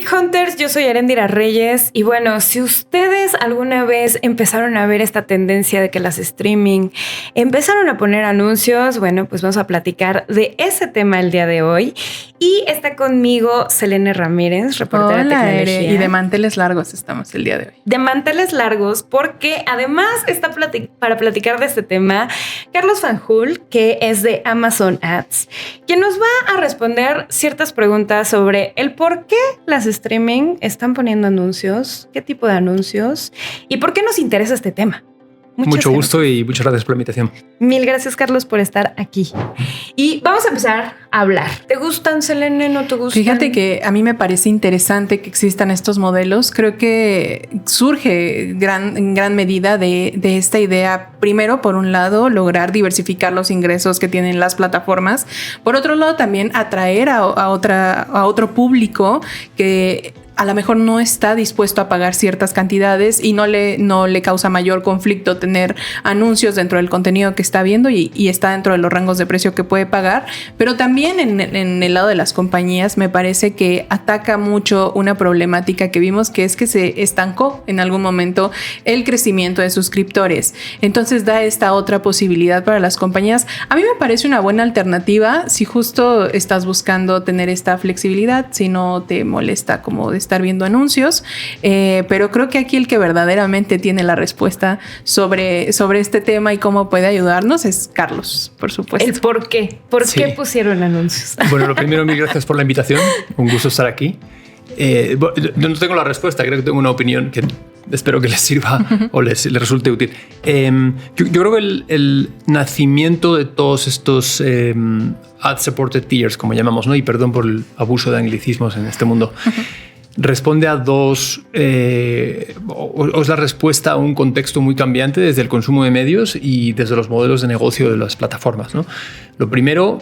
Geek Hunters, yo soy Arendira Reyes y bueno, si ustedes alguna vez empezaron a ver esta tendencia de que las streaming empezaron a poner anuncios, bueno, pues vamos a platicar de ese tema el día de hoy. Y está conmigo Selene Ramírez, reportera de tecnología. Y de manteles largos estamos el día de hoy. De manteles largos, porque además está para platicar de este tema Carlos Fanjul, que es de Amazon Ads, quien nos va a responder ciertas preguntas sobre el por qué las streaming están poniendo anuncios, qué tipo de anuncios y por qué nos interesa este tema. Mucho gusto y muchas gracias por la invitación. Mil gracias, Carlos, por estar aquí. Y vamos a empezar a hablar. ¿Te gustan, Selene? ¿No te gustan? Fíjate que a mí me parece interesante que existan estos modelos. Creo que surge en gran medida de esta idea. Primero, por un lado, lograr diversificar los ingresos que tienen las plataformas. Por otro lado, también atraer a otro público que a lo mejor no está dispuesto a pagar ciertas cantidades y no le causa mayor conflicto tener anuncios dentro del contenido que está viendo y está dentro de los rangos de precio que puede pagar. Pero también en el lado de las compañías me parece que ataca mucho una problemática que vimos, que es que se estancó en algún momento el crecimiento de suscriptores. Entonces da esta otra posibilidad para las compañías. A mí me parece una buena alternativa si justo estás buscando tener esta flexibilidad, si no te molesta como de estar viendo anuncios, pero creo que aquí el que verdaderamente tiene la respuesta sobre este tema y cómo puede ayudarnos es Carlos, por supuesto. ¿El por qué? ¿Por qué pusieron anuncios? Bueno, lo primero, mil gracias por la invitación. Un gusto estar aquí. Yo no tengo la respuesta, creo que tengo una opinión que espero que les sirva o les resulte útil. Yo creo que el nacimiento de todos estos ad-supported tiers, como llamamos, ¿no? Y perdón por el abuso de anglicismos en este mundo, responde a dos, o es la respuesta a un contexto muy cambiante desde el consumo de medios y desde los modelos de negocio de las plataformas, ¿no? Lo primero,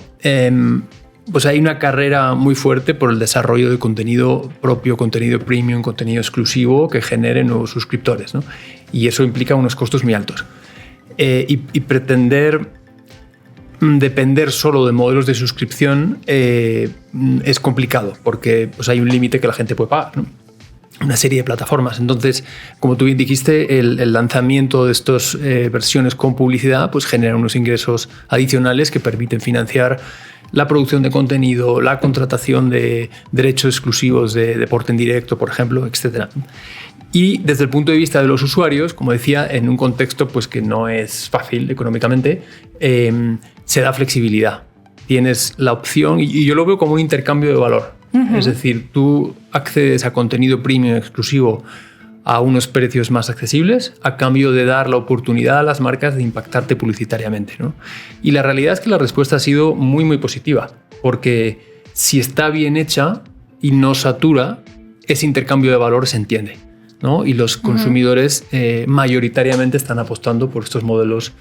pues hay una carrera muy fuerte por el desarrollo de contenido propio, contenido premium, contenido exclusivo que genere nuevos suscriptores, ¿no? Y eso implica unos costos muy altos. Y pretender depender solo de modelos de suscripción es complicado porque pues, hay un límite que la gente puede pagar, ¿no? Una serie de plataformas. Entonces, como tú bien dijiste, el lanzamiento de estas versiones con publicidad pues, genera unos ingresos adicionales que permiten financiar la producción de contenido, la contratación de derechos exclusivos de deporte en directo, por ejemplo, etc. Y desde el punto de vista de los usuarios, como decía, en un contexto pues, que no es fácil económicamente, se da flexibilidad. Tienes la opción, y yo lo veo como un intercambio de valor. Uh-huh. Es decir, tú accedes a contenido premium exclusivo a unos precios más accesibles a cambio de dar la oportunidad a las marcas de impactarte publicitariamente, ¿no? Y la realidad es que la respuesta ha sido muy, muy positiva, porque si está bien hecha y no satura, ese intercambio de valor se entiende, ¿no? Y los consumidores mayoritariamente están apostando por estos modelos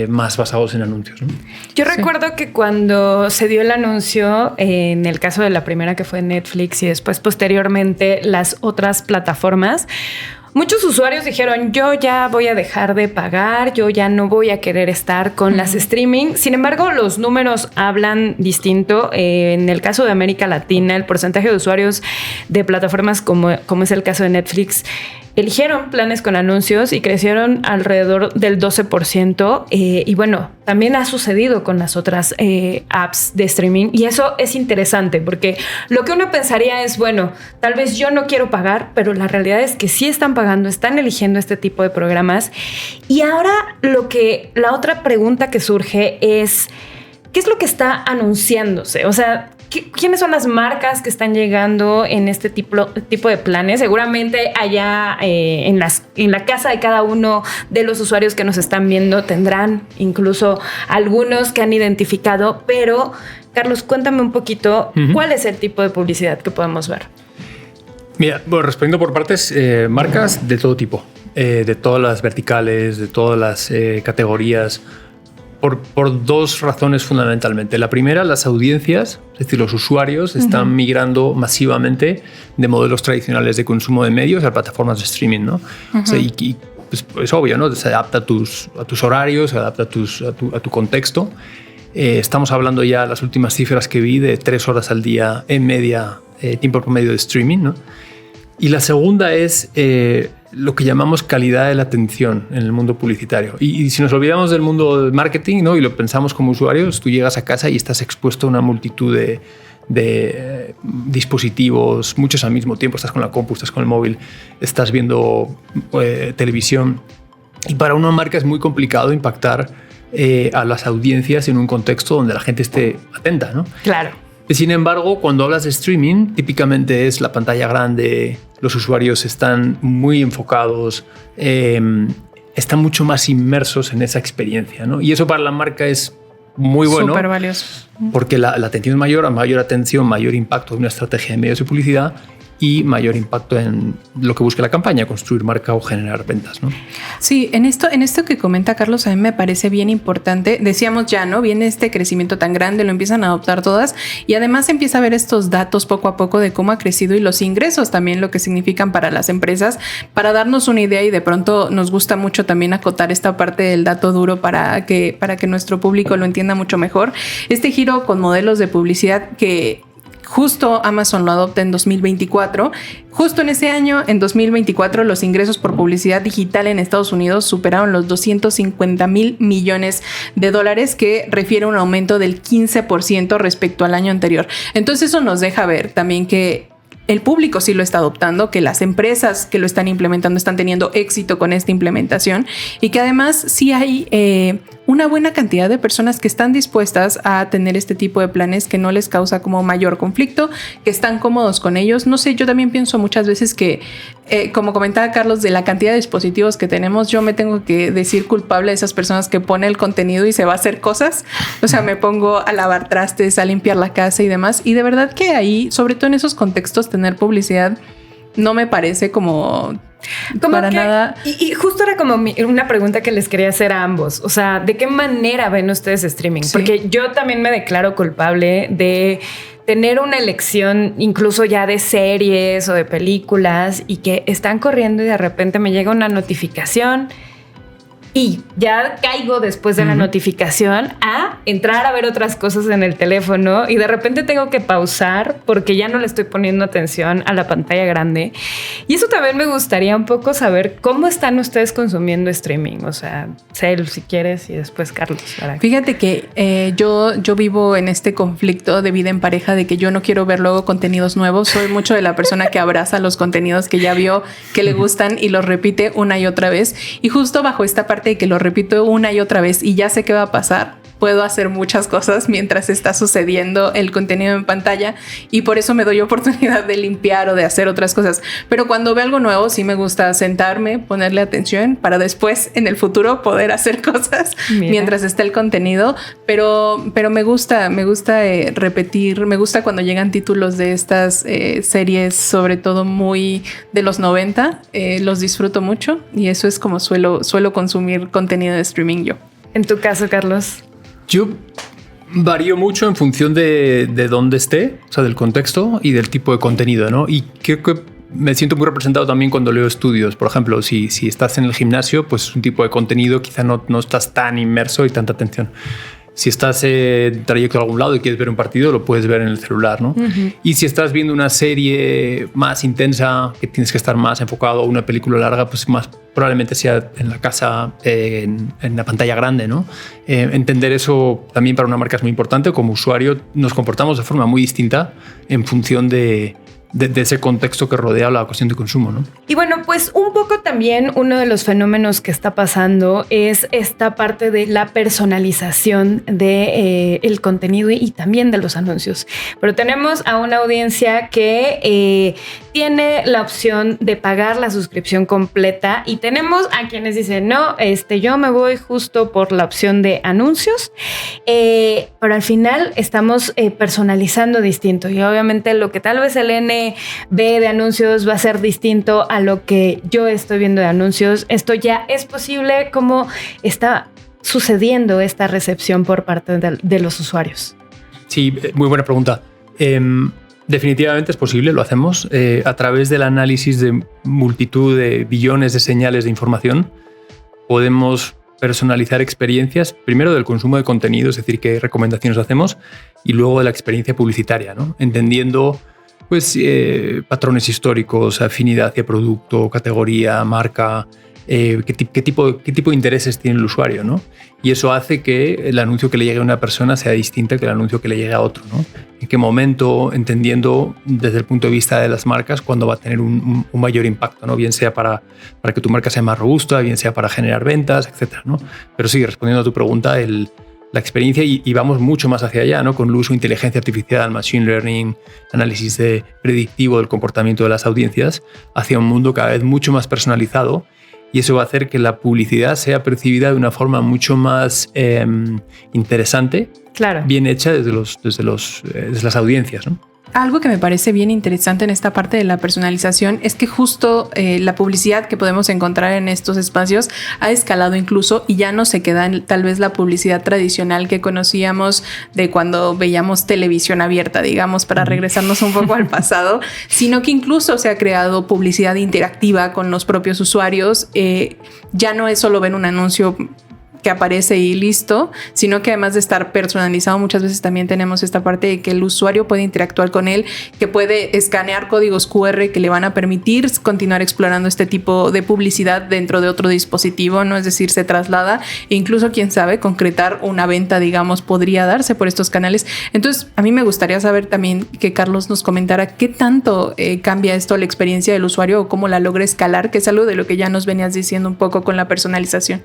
más basados en anuncios, ¿no? Yo recuerdo que cuando se dio el anuncio, en el caso de la primera que fue Netflix y después posteriormente las otras plataformas, muchos usuarios dijeron, yo ya voy a dejar de pagar, yo ya no voy a querer estar con las streaming. Sin embargo, los números hablan distinto. En el caso de América Latina, el porcentaje de usuarios de plataformas como es el caso de Netflix, eligieron planes con anuncios y crecieron alrededor del 12%. Y bueno, también ha sucedido con las otras apps de streaming. Y eso es interesante porque lo que uno pensaría es, bueno, tal vez yo no quiero pagar, pero la realidad es que sí están pagando, están eligiendo este tipo de programas. Y ahora la otra pregunta que surge es, ¿qué es lo que está anunciándose? O sea, ¿quiénes son las marcas que están llegando en este tipo de planes? Seguramente allá en la casa de cada uno de los usuarios que nos están viendo tendrán incluso algunos que han identificado, pero Carlos, cuéntame un poquito cuál es el tipo de publicidad que podemos ver. Mira, bueno, respondiendo por partes, marcas de todo tipo, de todas las verticales, de todas las categorías, por dos razones fundamentalmente. La primera, las audiencias, es decir, los usuarios están migrando masivamente de modelos tradicionales de consumo de medios a plataformas de streaming, ¿no? O sea, y pues, es obvio, ¿no? Se adapta a tus horarios, se adapta a tu contexto. Estamos hablando ya, las últimas cifras que vi, de 3 horas al día en media tiempo promedio de streaming, ¿no? Y la segunda es lo que llamamos calidad de la atención en el mundo publicitario. Y si nos olvidamos del mundo del marketing, ¿no? Y lo pensamos como usuarios, tú llegas a casa y estás expuesto a una multitud de dispositivos, muchos al mismo tiempo. Estás con la compu, estás con el móvil, estás viendo televisión. Y para una marca es muy complicado impactar a las audiencias en un contexto donde la gente esté atenta, ¿no? Claro. Sin embargo, cuando hablas de streaming, típicamente es la pantalla grande, los usuarios están muy enfocados, están mucho más inmersos en esa experiencia, ¿no? Y eso para la marca es muy bueno. Súper valioso. Porque la atención es mayor, a mayor atención, mayor impacto de una estrategia de medios de publicidad y mayor impacto en lo que busque la campaña, construir marca o generar ventas, ¿no? Sí, en esto que comenta Carlos, a mí me parece bien importante. Decíamos ya, ¿no? Viene este crecimiento tan grande, lo empiezan a adoptar todas y además empieza a ver estos datos poco a poco de cómo ha crecido y los ingresos también, lo que significan para las empresas, para darnos una idea, y de pronto nos gusta mucho también acotar esta parte del dato duro para que nuestro público lo entienda mucho mejor. Este giro con modelos de publicidad que justo Amazon lo adopta en 2024. Justo en ese año, en 2024, los ingresos por publicidad digital en Estados Unidos superaron los $250,000 millones, que refiere a un aumento del 15% respecto al año anterior. Entonces eso nos deja ver también que el público sí lo está adoptando, que las empresas que lo están implementando están teniendo éxito con esta implementación y que además sí hay una buena cantidad de personas que están dispuestas a tener este tipo de planes que no les causa como mayor conflicto, que están cómodos con ellos. No sé, yo también pienso muchas veces que, como comentaba Carlos, de la cantidad de dispositivos que tenemos, yo me tengo que decir culpable de esas personas que pone el contenido y se va a hacer cosas. O sea, me pongo a lavar trastes, a limpiar la casa y demás. Y de verdad que ahí, sobre todo en esos contextos, tener publicidad no me parece como para nada. Y justo era como una pregunta que les quería hacer a ambos. O sea, ¿de qué manera ven ustedes streaming? Sí. Porque yo también me declaro culpable de tener una elección incluso ya de series o de películas y que están corriendo y de repente me llega una notificación y ya caigo después de la notificación a entrar a ver otras cosas en el teléfono y de repente tengo que pausar porque ya no le estoy poniendo atención a la pantalla grande. Y eso también me gustaría un poco saber cómo están ustedes consumiendo streaming. O sea, Cel, si quieres, y después Carlos. Fíjate que yo vivo en este conflicto de vida en pareja de que yo no quiero ver luego contenidos nuevos. Soy mucho de la persona que abraza los contenidos que ya vio, que le gustan y los repite una y otra vez. Y justo bajo esta parte de que lo repito una y otra vez y ya sé qué va a pasar, puedo hacer muchas cosas mientras está sucediendo el contenido en pantalla y por eso me doy oportunidad de limpiar o de hacer otras cosas. Pero cuando veo algo nuevo sí me gusta sentarme, ponerle atención para después en el futuro poder hacer cosas mientras está el contenido. Pero me gusta repetir, me gusta cuando llegan títulos de estas series, sobre todo muy de los 90, los disfruto mucho y eso es como suelo consumir contenido de streaming yo. En tu caso, Carlos. Yo varío mucho en función de dónde esté, o sea, del contexto y del tipo de contenido, ¿no? Y creo que me siento muy representado también cuando leo estudios. Por ejemplo, si estás en el gimnasio, pues es un tipo de contenido, quizá no estás tan inmerso y tanta atención. Si estás en trayecto a algún lado y quieres ver un partido, lo puedes ver en el celular, ¿no? Y si estás viendo una serie más intensa, que tienes que estar más enfocado, o una película larga, pues más probablemente sea en la casa, en la pantalla grande, ¿no? Entender eso también para una marca es muy importante. Como usuario nos comportamos de forma muy distinta en función de ese contexto que rodea la cuestión de consumo, ¿no? Y bueno, pues un poco también uno de los fenómenos que está pasando es esta parte de la personalización de el contenido y también de los anuncios. Pero tenemos a una audiencia que tiene la opción de pagar la suscripción completa y tenemos a quienes dicen, no, yo me voy justo por la opción de anuncios, pero al final estamos personalizando distinto y obviamente lo que tal vez el N ve de anuncios va a ser distinto a lo que yo estoy viendo de anuncios. Esto ya es posible. ¿Cómo está sucediendo esta recepción por parte de los usuarios? Sí, muy buena pregunta. Definitivamente es posible, lo hacemos a través del análisis de multitud de billones de señales de información. Podemos personalizar experiencias, primero del consumo de contenido, es decir, qué recomendaciones hacemos, y luego de la experiencia publicitaria, ¿no? Entendiendo Pues patrones históricos, afinidad hacia producto, categoría, marca, qué tipo de intereses tiene el usuario, ¿no? Y eso hace que el anuncio que le llegue a una persona sea distinto que el anuncio que le llegue a otro, ¿no? En qué momento, entendiendo desde el punto de vista de las marcas, cuándo va a tener un mayor impacto, ¿no? Bien sea para que tu marca sea más robusta, bien sea para generar ventas, etcétera, ¿no? Pero sí, respondiendo a tu pregunta, la experiencia y vamos mucho más hacia allá, ¿no? Con el uso de inteligencia artificial, machine learning, análisis predictivo del comportamiento de las audiencias, hacia un mundo cada vez mucho más personalizado. Y eso va a hacer que la publicidad sea percibida de una forma mucho más interesante, claro, bien hecha desde las audiencias, ¿no? Algo que me parece bien interesante en esta parte de la personalización es que justo la publicidad que podemos encontrar en estos espacios ha escalado incluso y ya no se queda en tal vez la publicidad tradicional que conocíamos de cuando veíamos televisión abierta, digamos, para regresarnos un poco al pasado, sino que incluso se ha creado publicidad interactiva con los propios usuarios. Ya no es solo ver un anuncio que aparece y listo, sino que además de estar personalizado, muchas veces también tenemos esta parte de que el usuario puede interactuar con él, que puede escanear códigos QR que le van a permitir continuar explorando este tipo de publicidad dentro de otro dispositivo, ¿no? Es decir, se traslada e incluso, quién sabe, concretar una venta, digamos, podría darse por estos canales. Entonces, a mí me gustaría saber también que Carlos nos comentara qué tanto cambia esto la experiencia del usuario o cómo la logra escalar, que es algo de lo que ya nos venías diciendo un poco con la personalización.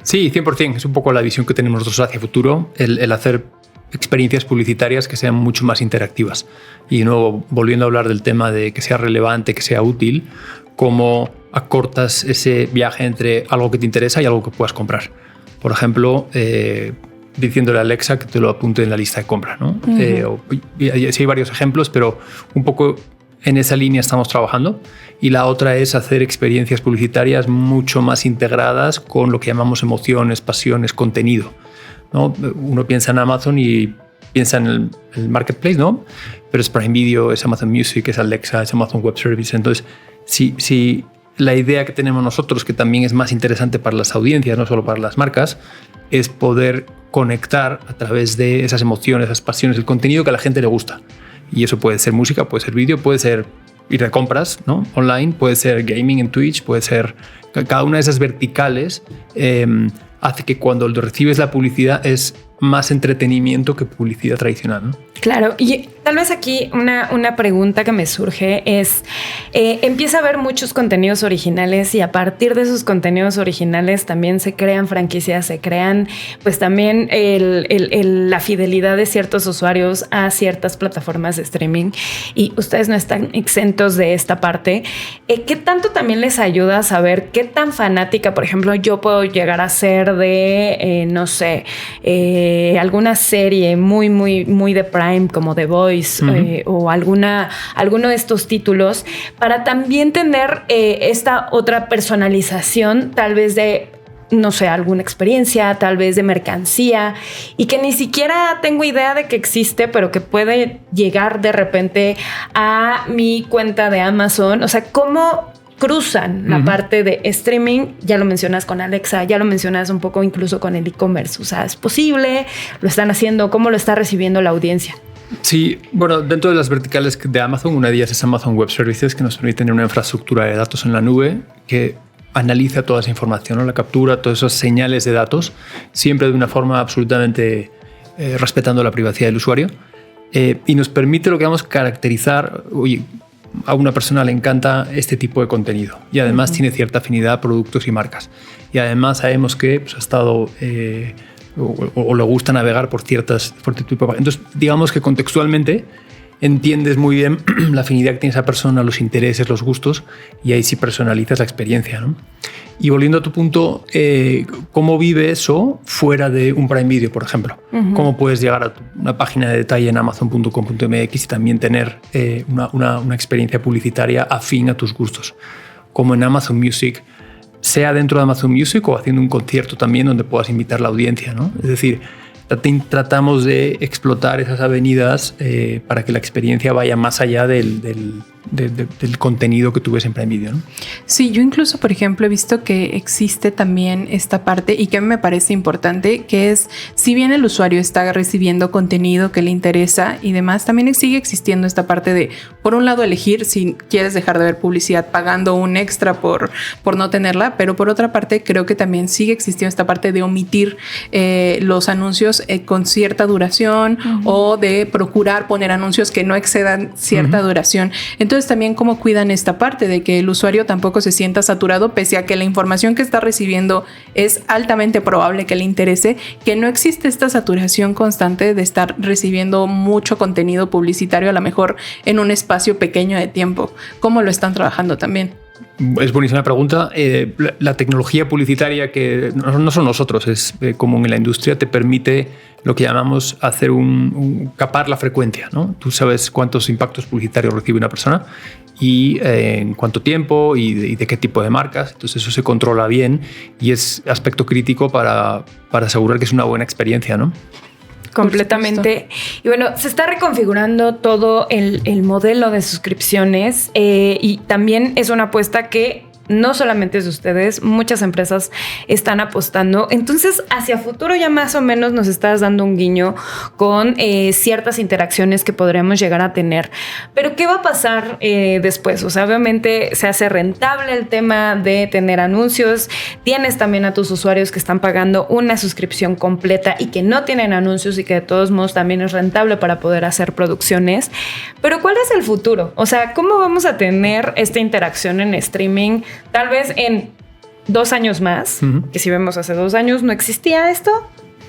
Sí, 100%. Es un poco la visión que tenemos nosotros hacia el futuro, el hacer experiencias publicitarias que sean mucho más interactivas. Y de nuevo, volviendo a hablar del tema de que sea relevante, que sea útil, cómo acortas ese viaje entre algo que te interesa y algo que puedas comprar. Por ejemplo, diciéndole a Alexa que te lo apunte en la lista de compra, ¿no? Sí, hay varios ejemplos, pero un poco en esa línea estamos trabajando. Y la otra es hacer experiencias publicitarias mucho más integradas con lo que llamamos emociones, pasiones, contenido, ¿no? Uno piensa en Amazon y piensa en el marketplace, ¿no? Pero es Prime Video, es Amazon Music, es Alexa, es Amazon Web Services. Entonces, si la idea que tenemos nosotros, que también es más interesante para las audiencias, no solo para las marcas, es poder conectar a través de esas emociones, esas pasiones, el contenido que a la gente le gusta. Y eso puede ser música, puede ser vídeo, puede ser ir de compras, ¿no? Online, puede ser gaming en Twitch, puede ser... Cada una de esas verticales hace que cuando recibes la publicidad es más entretenimiento que publicidad tradicional, ¿no? Claro, y tal vez aquí una pregunta que me surge es, empieza a haber muchos contenidos originales y a partir de esos contenidos originales también se crean franquicias, se crean pues también la fidelidad de ciertos usuarios a ciertas plataformas de streaming y ustedes no están exentos de esta parte. ¿Qué tanto también les ayuda a saber qué tan fanática, por ejemplo, yo puedo llegar a ser de, no sé, alguna serie muy de Prime, como The Voice, o alguno de estos títulos, para también tener esta otra personalización, tal vez de, no sé, alguna experiencia, tal vez de mercancía, y que ni siquiera tengo idea de que existe, pero que puede llegar de repente a mi cuenta de Amazon? O sea, ¿cómo cruzan la parte de streaming? Ya lo mencionas con Alexa, ya lo mencionas un poco incluso con el e-commerce. O sea, ¿es posible? ¿Lo están haciendo? ¿Cómo lo está recibiendo la audiencia? Sí, bueno, dentro de las verticales de Amazon, una de ellas es Amazon Web Services, que nos permite tener una infraestructura de datos en la nube que analiza toda esa información, ¿no? La captura, todas esas señales de datos, siempre de una forma absolutamente respetando la privacidad del usuario, y nos permite lo que llamamos caracterizar. Oye, a una persona le encanta este tipo de contenido y además tiene cierta afinidad a productos y marcas. Y además sabemos que pues, ha estado o le gusta navegar por tipo de... Entonces, digamos que contextualmente entiendes muy bien la afinidad que tiene esa persona, los intereses, los gustos, y ahí sí personalizas la experiencia, ¿no? Y volviendo a tu punto, ¿cómo vive eso fuera de un Prime Video, por ejemplo? ¿Cómo puedes llegar a una página de detalle en amazon.com.mx y también tener una experiencia publicitaria afín a tus gustos? Como en Amazon Music, sea dentro de Amazon Music o haciendo un concierto también donde puedas invitar a la audiencia, ¿no? Es decir, tratamos de explotar esas avenidas para que la experiencia vaya más allá del del contenido que tú ves en Prime Video, ¿no? Sí, yo incluso, por ejemplo, he visto que existe también esta parte y que a mí me parece importante, que es, si bien el usuario está recibiendo contenido que le interesa y demás, también sigue existiendo esta parte de, por un lado, elegir si quieres dejar de ver publicidad pagando un extra por no tenerla, pero por otra parte, creo que también sigue existiendo esta parte de omitir los anuncios con cierta duración o de procurar poner anuncios que no excedan cierta duración. Entonces, también cómo cuidan esta parte de que el usuario tampoco se sienta saturado, pese a que la información que está recibiendo es altamente probable que le interese, que no existe esta saturación constante de estar recibiendo mucho contenido publicitario, a lo mejor en un espacio pequeño de tiempo. ¿Cómo lo están trabajando también? Es buenísima pregunta. La tecnología publicitaria, que no son nosotros, es común en la industria, te permite lo que llamamos hacer capar la frecuencia, ¿no? Tú sabes cuántos impactos publicitarios recibe una persona y en cuánto tiempo y de qué tipo de marcas. Entonces eso se controla bien y es aspecto crítico para asegurar que es una buena experiencia, ¿no? Completamente. Y bueno, se está reconfigurando todo el modelo de suscripciones y también es una apuesta que no solamente es de ustedes, muchas empresas están apostando. Entonces, hacia futuro ya más o menos nos estás dando un guiño con ciertas interacciones que podremos llegar a tener. Pero, ¿qué va a pasar después? O sea, obviamente se hace rentable el tema de tener anuncios. Tienes también a tus usuarios que están pagando una suscripción completa y que no tienen anuncios y que de todos modos también es rentable para poder hacer producciones. Pero, ¿cuál es el futuro? O sea, ¿cómo vamos a tener esta interacción en streaming? Tal vez en 2 años más, que si vemos hace 2 años no existía esto.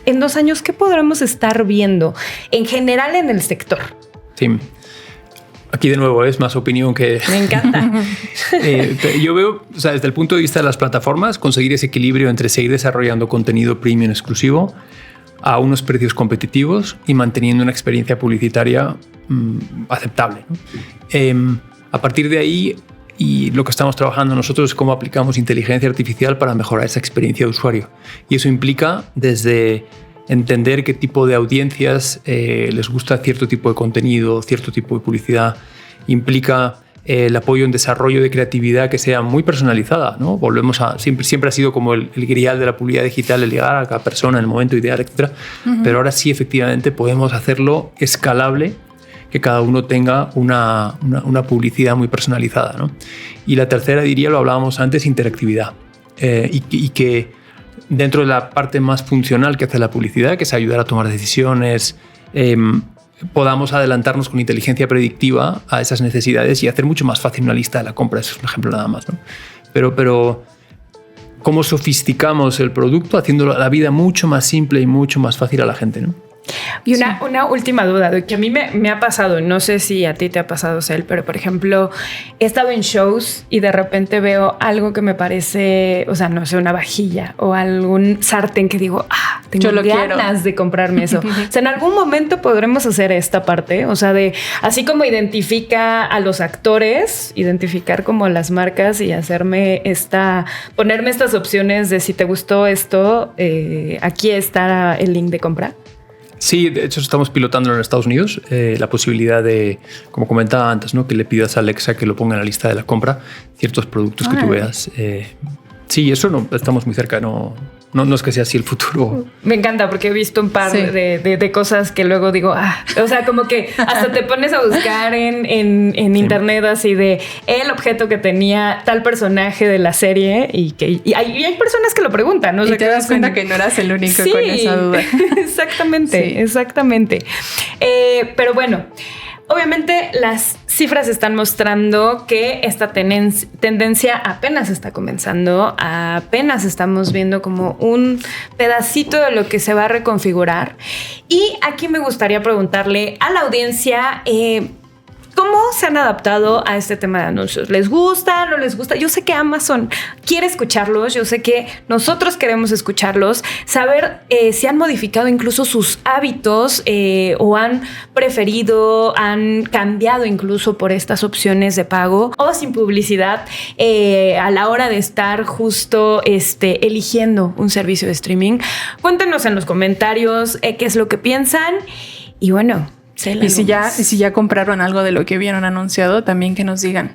En 2 años, ¿qué podremos estar viendo en general en el sector? Sí. Aquí de nuevo es más opinión que... Me encanta. Yo veo, o sea, desde el punto de vista de las plataformas, conseguir ese equilibrio entre seguir desarrollando contenido premium exclusivo a unos precios competitivos y manteniendo una experiencia publicitaria aceptable, ¿no? A partir de ahí, y lo que estamos trabajando nosotros es cómo aplicamos inteligencia artificial para mejorar esa experiencia de usuario. Y eso implica desde entender qué tipo de audiencias les gusta cierto tipo de contenido, cierto tipo de publicidad. Implica el apoyo en desarrollo de creatividad que sea muy personalizada, ¿no? Volvemos a... Siempre ha sido como el grial de la publicidad digital, el llegar a cada persona en el momento ideal, etc. Pero ahora sí, efectivamente, podemos hacerlo escalable, que cada uno tenga una publicidad muy personalizada, ¿no? Y la tercera, diría, lo hablábamos antes, interactividad. Y que dentro de la parte más funcional que hace la publicidad, que es ayudar a tomar decisiones, podamos adelantarnos con inteligencia predictiva a esas necesidades y hacer mucho más fácil una lista de la compra. Eso es un ejemplo nada más, ¿no? Pero cómo sofisticamos el producto haciendo la vida mucho más simple y mucho más fácil a la gente, ¿no? Y una última duda de que a mí me ha pasado, no sé si a ti te ha pasado, Cel, pero por ejemplo, he estado en shows y de repente veo algo que me parece, o sea, no sé, una vajilla o algún sartén que digo, tengo ganas de comprarme eso. O sea, en algún momento podremos hacer esta parte, o sea, de así como identifica a los actores, identificar como las marcas y ponerme estas opciones de si te gustó esto, aquí está el link de compra. Sí, de hecho estamos pilotando en Estados Unidos la posibilidad de, como comentaba antes, ¿no? Que le pidas a Alexa que lo ponga en la lista de la compra, ciertos productos que tú veas. Sí, eso no, estamos muy cerca, no es que sea así el futuro. Me encanta porque he visto un par de cosas que luego digo, o sea, como que hasta te pones a buscar en internet así de el objeto que tenía tal personaje de la serie y hay personas que lo preguntan, ¿no? Y te das cuenta que no eras el único con esa duda. Exactamente. Pero bueno, obviamente las cifras están mostrando que esta tendencia apenas está comenzando, apenas estamos viendo como un pedacito de lo que se va a reconfigurar. Y aquí me gustaría preguntarle a la audiencia, ¿cómo se han adaptado a este tema de anuncios? ¿Les gusta? ¿No les gusta? Yo sé que Amazon quiere escucharlos, yo sé que nosotros queremos escucharlos, saber si han modificado incluso sus hábitos o han preferido, han cambiado incluso por estas opciones de pago o sin publicidad a la hora de estar justo eligiendo un servicio de streaming. Cuéntenos en los comentarios qué es lo que piensan y bueno, Cela Y si Loomis. ya compraron algo de lo que vieron anunciado, también que nos digan.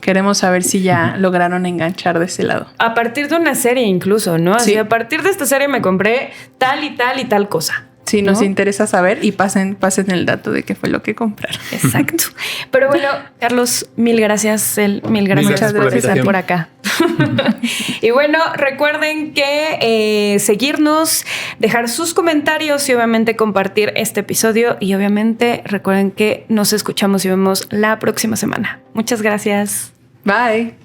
Queremos saber si ya lograron enganchar de ese lado. A partir de una serie incluso, ¿no? Así, Sí. a partir de esta serie me compré tal y tal y tal cosa. Sí, nos ¿no? interesa saber y pasen el dato de qué fue lo que compraron. Exacto. Pero bueno, Carlos, mil gracias. Mil gracias Muchas por gracias estar a ti. por acá. Y bueno, recuerden que seguirnos, dejar sus comentarios y obviamente compartir este episodio. Y obviamente recuerden que nos escuchamos y vemos la próxima semana. Muchas gracias. Bye.